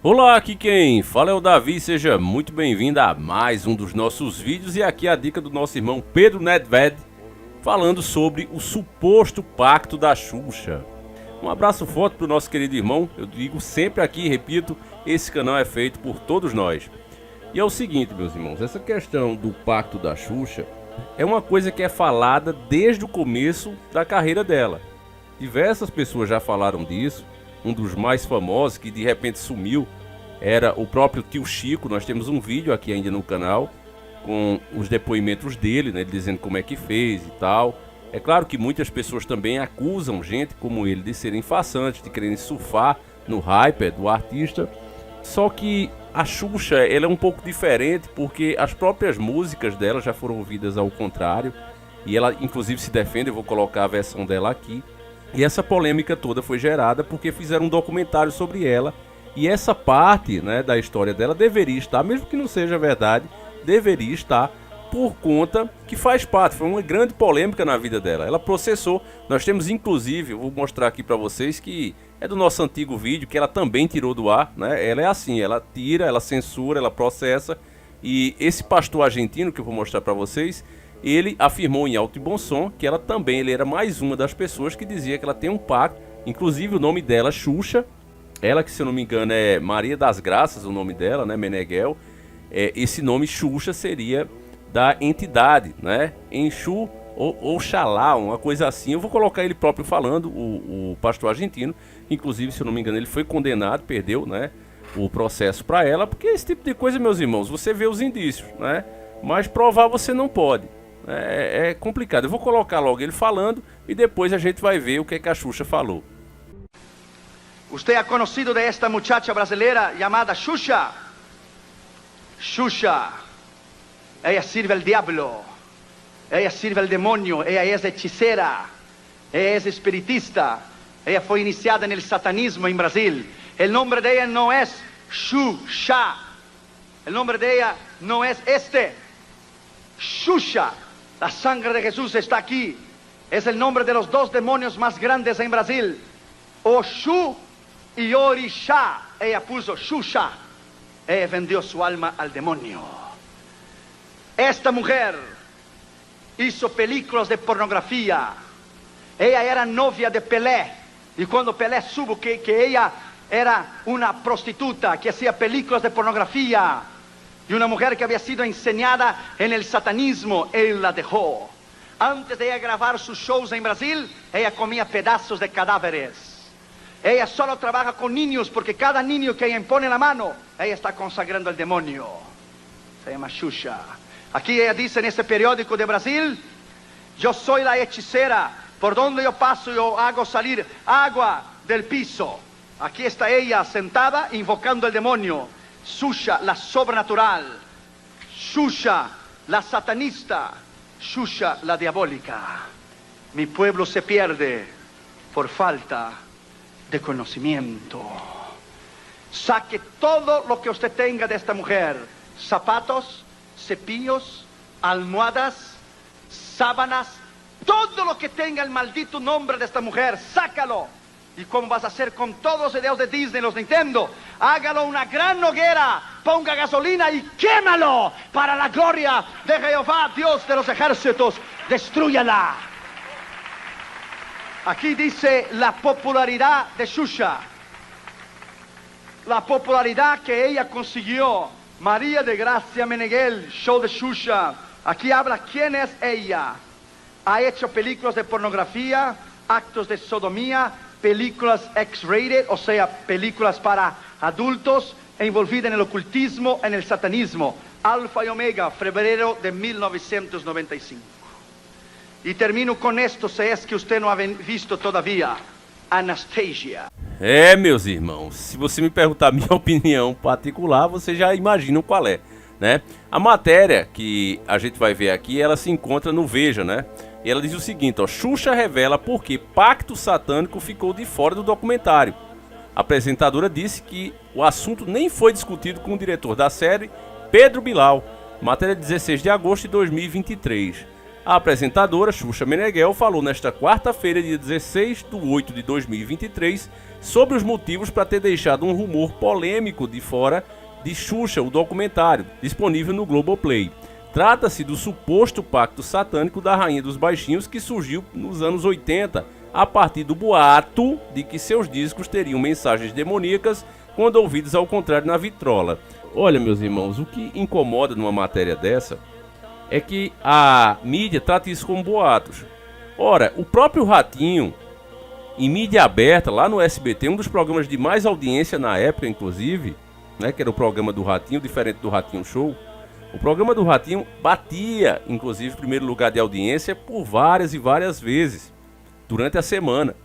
Olá, aqui quem fala é o Davi, seja muito bem-vindo a mais um dos nossos vídeos e aqui a dica do nosso irmão Pedro Nedved falando sobre o suposto pacto da Xuxa. Um abraço forte para o nosso querido irmão, eu digo sempre aqui e repito, esse canal é feito por todos nós. E é o seguinte, meus irmãos, essa questão do pacto da Xuxa é uma coisa que é falada desde o começo da carreira dela. Diversas pessoas já falaram disso. Um dos mais famosos que de repente sumiu era o próprio tio Chico. Nós temos um vídeo aqui ainda no canal com os depoimentos dele, né, dizendo como é que fez e tal. É claro que muitas pessoas também acusam gente como ele de serem farsantes, de quererem surfar no hype do artista. Só que a Xuxa, ela é um pouco diferente porque as próprias músicas dela já foram ouvidas ao contrário. E ela inclusive se defende, eu vou colocar a versão dela aqui. E essa polêmica toda foi gerada porque fizeram um documentário sobre ela. E essa parte, né, da história dela deveria estar, mesmo que não seja verdade, deveria estar por conta que faz parte. Foi uma grande polêmica na vida dela. Ela processou. Nós temos inclusive, eu vou mostrar aqui para vocês que é do nosso antigo vídeo, que ela também tirou do ar, né? Ela é assim, ela tira, ela censura, ela processa. E esse pastor argentino que eu vou mostrar para vocês, ele afirmou em alto e bom som que ela também, ele era mais uma das pessoas que dizia que ela tem um pacto, inclusive o nome dela, Xuxa, ela que se eu não me engano é Maria das Graças, o nome dela, né, Meneghel, esse nome Xuxa seria da entidade, né, Enxu ou Xalá, uma coisa assim. Eu vou colocar ele próprio falando, o pastor argentino, inclusive se eu não me engano ele foi condenado, perdeu, né, o processo para ela, porque esse tipo de coisa, meus irmãos, você vê os indícios, né, mas provar você não pode. É complicado. Eu vou colocar logo ele falando e depois a gente vai ver o que a Xuxa falou. Usted ha conocido de esta muchacha brasileira llamada Xuxa? Xuxa, ella sirve al diablo, ella sirve al demonio, ella es hechicera, ella es espiritista, ella fue iniciada en el satanismo en Brasil. El nombre de ella no es Xuxa, el nombre de ella no es Xuxa. La sangre de Jesús está aquí. Es el nombre de los dos demonios más grandes en Brasil, Oxu y Orixá. Ella puso Xuxa. Ella vendió su alma al demonio. Esta mujer hizo películas de pornografía. Ella era novia de Pelé. Y cuando Pelé supo que ella era una prostituta que hacía películas de pornografía y una mujer que había sido enseñada en el satanismo, él la dejó. Antes de ella grabar sus shows en Brasil, ella comía pedazos de cadáveres. Ella solo trabaja con niños porque cada niño que ella impone la mano, ella está consagrando al demonio. Se llama Xuxa. Aquí ella dice en este periódico de Brasil: yo soy la hechicera, por donde yo paso yo hago salir agua del piso. Aquí está ella sentada invocando al demonio. Xuxa, la sobrenatural. Xuxa, la satanista. Xuxa, la diabólica. Mi pueblo se pierde por falta de conocimiento. Saque todo lo que usted tenga de esta mujer: zapatos, cepillos, almohadas, sábanas, todo lo que tenga el maldito nombre de esta mujer, sácalo. ¿Y cómo vas a hacer con todos los videos de Disney, los Nintendo? Hágalo una gran hoguera, ponga gasolina y quémalo para la gloria de Jehová, Dios de los ejércitos. Destrúyala. Aquí dice la popularidad de Xuxa. La popularidad que ella consiguió. María de Gracia Meneghel, show de Xuxa. Aquí habla quién es ella. Ha hecho películas de pornografía, actos de sodomía, películas X-rated, o sea, películas para adultos, envolvida en el ocultismo, en el satanismo. Alfa y Omega, febrero de 1995. Y termino con esto, se es que usted no ha visto todavía. Anastasia. Meus irmãos, se você me perguntar a minha opinião particular, você já imagina qual é, né? A matéria que a gente vai ver aqui, ela se encontra no Veja, né? E ela diz o seguinte, ó: Xuxa revela por que pacto satânico ficou de fora do documentário. A apresentadora disse que o assunto nem foi discutido com o diretor da série, Pedro Bilal. Matéria de 16 de agosto de 2023. A apresentadora Xuxa Meneghel falou nesta quarta-feira, dia 16 de 8 de 2023, sobre os motivos para ter deixado um rumor polêmico de fora de Xuxa, o documentário, disponível no Globoplay. Trata-se do suposto pacto satânico da Rainha dos Baixinhos que surgiu nos anos 80, a partir do boato de que seus discos teriam mensagens demoníacas quando ouvidos ao contrário na vitrola. Olha, meus irmãos, o que incomoda numa matéria dessa é que a mídia trata isso como boatos. Ora, o próprio Ratinho, em mídia aberta, lá no SBT, um dos programas de mais audiência na época, inclusive, né, que era o programa do Ratinho, diferente do Ratinho Show, o programa do Ratinho batia, inclusive, primeiro lugar de audiência por várias e várias vezes, durante a semana.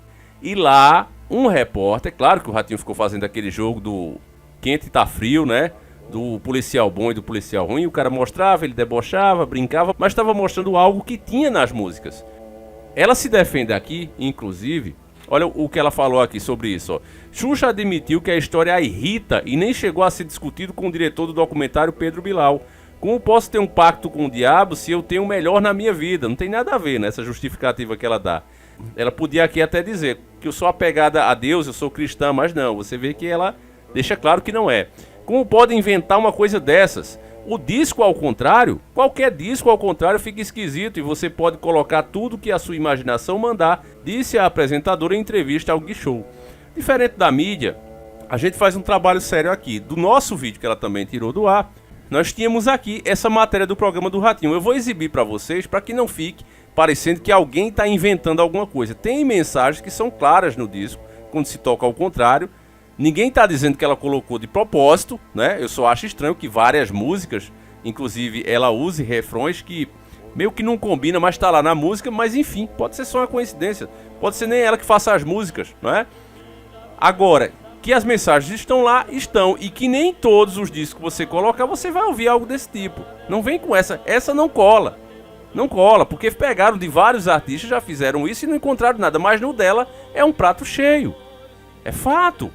E lá, um repórter, claro que o Ratinho ficou fazendo aquele jogo do quente tá frio, né? Do policial bom e do policial ruim, o cara mostrava, ele debochava, brincava, mas estava mostrando algo que tinha nas músicas. Ela se defende aqui, inclusive, olha o que ela falou aqui sobre isso, ó. Xuxa admitiu que a história a irrita e nem chegou a ser discutido com o diretor do documentário, Pedro Bilal. Como posso ter um pacto com o diabo se eu tenho o melhor na minha vida? Não tem nada a ver nessa justificativa que ela dá. Ela podia aqui até dizer que eu sou apegada a Deus, eu sou cristã, mas não, você vê que ela deixa claro que não é. Como pode inventar uma coisa dessas? O disco ao contrário, qualquer disco ao contrário fica esquisito e você pode colocar tudo que a sua imaginação mandar, disse a apresentadora em entrevista ao Gui Show. Diferente da mídia, a gente faz um trabalho sério aqui. Do nosso vídeo que ela também tirou do ar, nós tínhamos aqui essa matéria do programa do Ratinho. Eu vou exibir para vocês para que não fique parecendo que alguém está inventando alguma coisa. Tem mensagens que são claras no disco, quando se toca ao contrário. Ninguém está dizendo que ela colocou de propósito, né? Eu só acho estranho que várias músicas, inclusive ela use refrões que meio que não combina, mas está lá na música. Mas enfim, pode ser só uma coincidência. Pode ser nem ela que faça as músicas, não é? Agora, que as mensagens estão lá, estão. E que nem todos os discos que você colocar, você vai ouvir algo desse tipo. Não vem com essa. Essa não cola. Não cola, porque pegaram de vários artistas, já fizeram isso e não encontraram nada. Mas no dela é um prato cheio. É fato.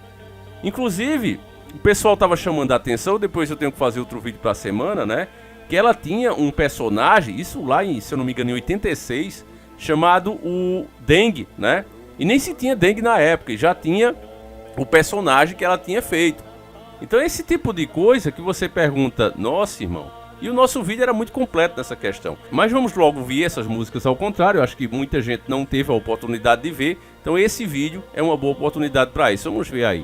Inclusive, o pessoal estava chamando a atenção, depois eu tenho que fazer outro vídeo para a semana, né? Que ela tinha um personagem, isso lá em, se eu não me engano, em 86, chamado o Dengue, né? E nem se tinha Dengue na época, e já tinha o personagem que ela tinha feito. Então esse tipo de coisa que você pergunta, nossa, irmão, e o nosso vídeo era muito completo nessa questão. Mas vamos logo ver essas músicas ao contrário, eu acho que muita gente não teve a oportunidade de ver, então esse vídeo é uma boa oportunidade para isso. Vamos ver aí.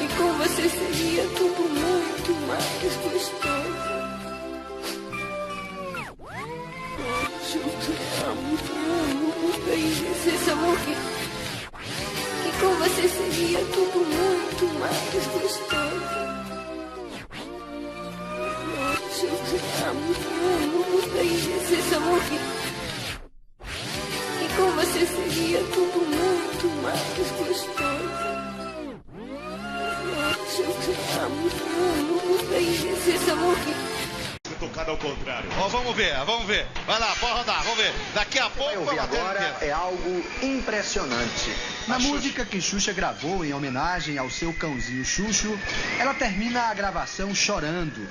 E com você seria tudo muito mais gostoso. Eu amo, bem, esse amor que... E com você seria tudo muito mais gostoso. Eu amo, bem, esse amor que... E com você seria tudo muito mais gostoso. Eu amo, bem, você, Samuque? Tocado ao contrário. Ó, vamos ver. Vai lá, pode rodar, vamos ver. Daqui a pouco Vai ouvir agora é algo impressionante. Na música que Xuxa gravou em homenagem ao seu cãozinho Xuxo, ela termina a gravação chorando.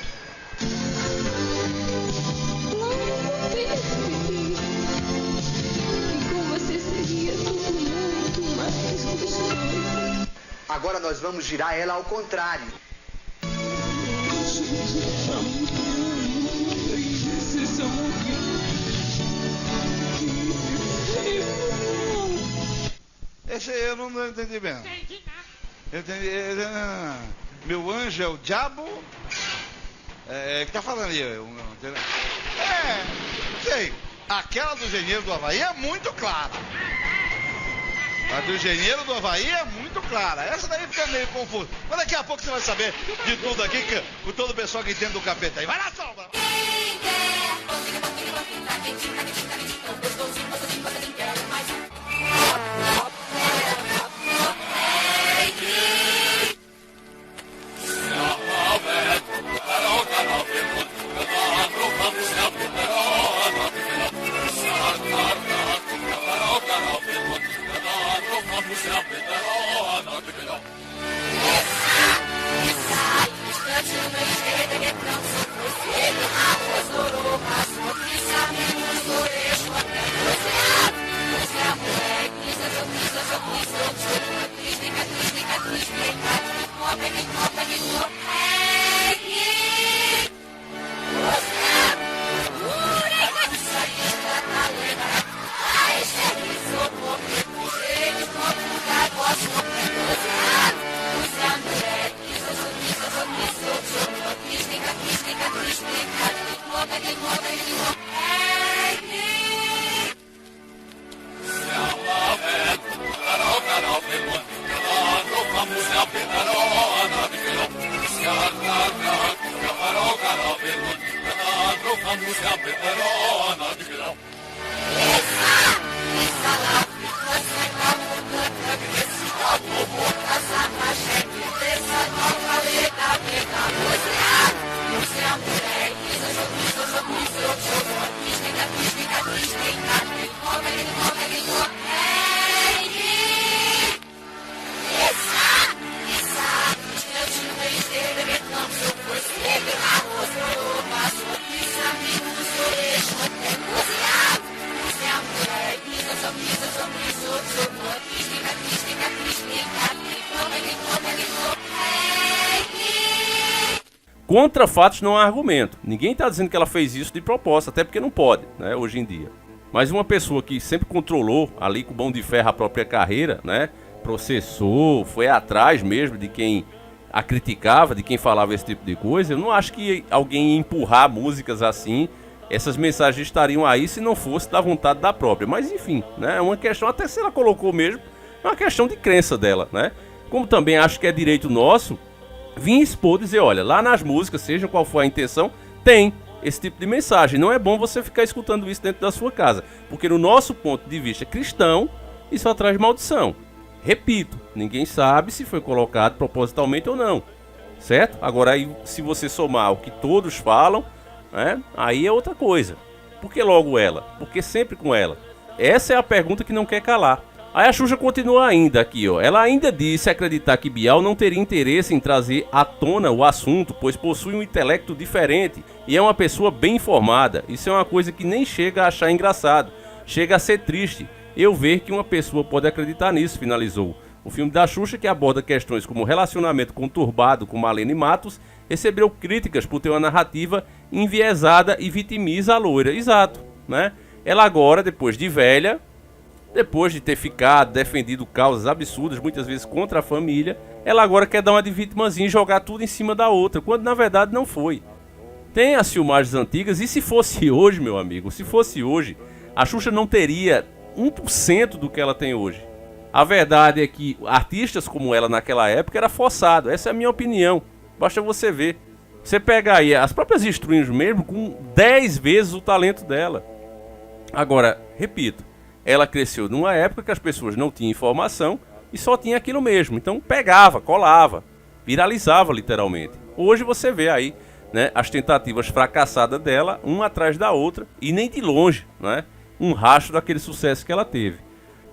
E com você seria tudo muito mais gostoso. Agora nós vamos girar ela ao contrário. Esse eu não entendi bem. Meu anjo é o diabo? Que tá falando aí? Sei. Aquela do Engenheiro do Havaí é muito clara. A do Engenheiro do Havaí é muito clara. Essa daí fica meio confusa. Mas daqui a pouco você vai saber de tudo aqui, com todo o pessoal que entende do capeta aí. Vai lá, Salva! Contra fatos não há argumento. Ninguém está dizendo que ela fez isso de propósito, até porque não pode, né, hoje em dia. Mas uma pessoa que sempre controlou ali com mão de ferro a própria carreira, né, processou, foi atrás mesmo de quem a criticava, de quem falava esse tipo de coisa, eu não acho que alguém ia empurrar músicas assim, essas mensagens estariam aí se não fosse da vontade da própria. Mas enfim, né, é uma questão, até se ela colocou mesmo, é uma questão de crença dela, né. Como também acho que é direito nosso vim expor, dizer, olha, lá nas músicas, seja qual for a intenção, tem esse tipo de mensagem. Não é bom você ficar escutando isso dentro da sua casa, porque no nosso ponto de vista cristão, isso traz maldição. Repito, ninguém sabe se foi colocado propositalmente ou não, certo? Agora, aí, se você somar o que todos falam, né, aí é outra coisa. Por que logo ela? Por que sempre com ela? Essa é a pergunta que não quer calar. Aí a Xuxa continua ainda aqui, ó. Ela ainda disse acreditar que Bial não teria interesse em trazer à tona o assunto, pois possui um intelecto diferente e é uma pessoa bem informada. Isso é uma coisa que nem chega a achar engraçado, chega a ser triste eu ver que uma pessoa pode acreditar nisso, finalizou. O filme da Xuxa, que aborda questões como relacionamento conturbado com Marlene Matos, recebeu críticas por ter uma narrativa enviesada e vitimiza a loira. Exato, né? Ela agora, depois de velha, depois de ter defendido causas absurdas, muitas vezes contra a família, ela agora quer dar uma de vitimazinha e jogar tudo em cima da outra, quando na verdade não foi. Tem as filmagens antigas, e se fosse hoje, meu amigo, se fosse hoje, a Xuxa não teria 1% do que ela tem hoje. A verdade é que artistas como ela naquela época era forçado, essa é a minha opinião, basta você ver. Você pega aí as próprias Strings mesmo com 10 vezes o talento dela. Agora, repito, ela cresceu numa época que as pessoas não tinham informação e só tinha aquilo mesmo. Então pegava, colava, viralizava literalmente. Hoje você vê aí né, as tentativas fracassadas dela, uma atrás da outra, e nem de longe, né, um rastro daquele sucesso que ela teve.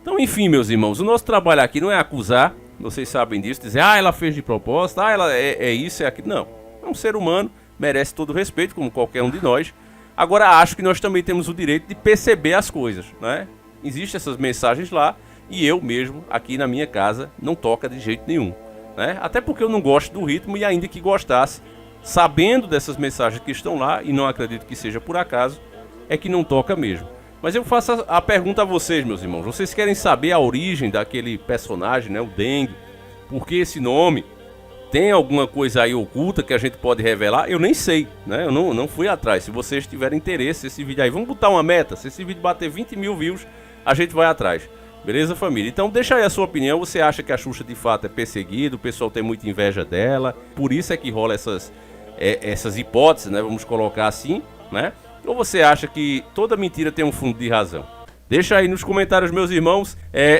Então, enfim, meus irmãos, o nosso trabalho aqui não é acusar, vocês sabem disso, dizer, ela fez de propósito, ela é isso, é aquilo. Não, é um ser humano, merece todo o respeito, como qualquer um de nós. Agora, acho que nós também temos o direito de perceber as coisas, né? Existem essas mensagens lá, e eu mesmo, aqui na minha casa, não toca de jeito nenhum, né? Até porque eu não gosto do ritmo, e ainda que gostasse, sabendo dessas mensagens que estão lá, e não acredito que seja por acaso, é que não toca mesmo. Mas eu faço a pergunta a vocês, meus irmãos. Vocês querem saber a origem daquele personagem, né, o Dengue? Por que esse nome? Tem alguma coisa aí oculta que a gente pode revelar? Eu nem sei, né? Eu não fui atrás. Se vocês tiverem interesse, esse vídeo aí, vamos botar uma meta. Se esse vídeo bater 20 mil views, a gente vai atrás. Beleza, família? Então deixa aí a sua opinião. Você acha que a Xuxa de fato é perseguida? O pessoal tem muita inveja dela? Por isso é que rola essas hipóteses, né? Vamos colocar assim, né? Ou você acha que toda mentira tem um fundo de razão? Deixa aí nos comentários, meus irmãos.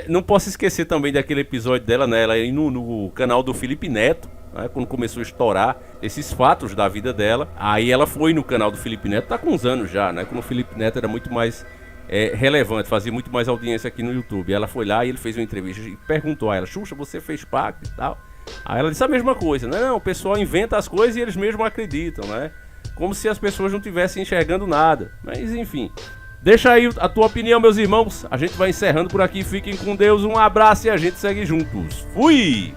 Não posso esquecer também daquele episódio dela, né? Ela aí no canal do Felipe Neto, né? Quando começou a estourar esses fatos da vida dela. Aí ela foi no canal do Felipe Neto, tá com uns anos já, né? Quando o Felipe Neto era muito mais relevante, fazia muito mais audiência aqui no YouTube. Ela foi lá e ele fez uma entrevista e perguntou a ela, Xuxa, você fez pacto e tal? Aí ela disse a mesma coisa, né? Não, o pessoal inventa as coisas e eles mesmos acreditam, né? Como se as pessoas não estivessem enxergando nada. Mas enfim, deixa aí a tua opinião, meus irmãos. A gente vai encerrando por aqui. Fiquem com Deus, um abraço e a gente segue juntos. Fui!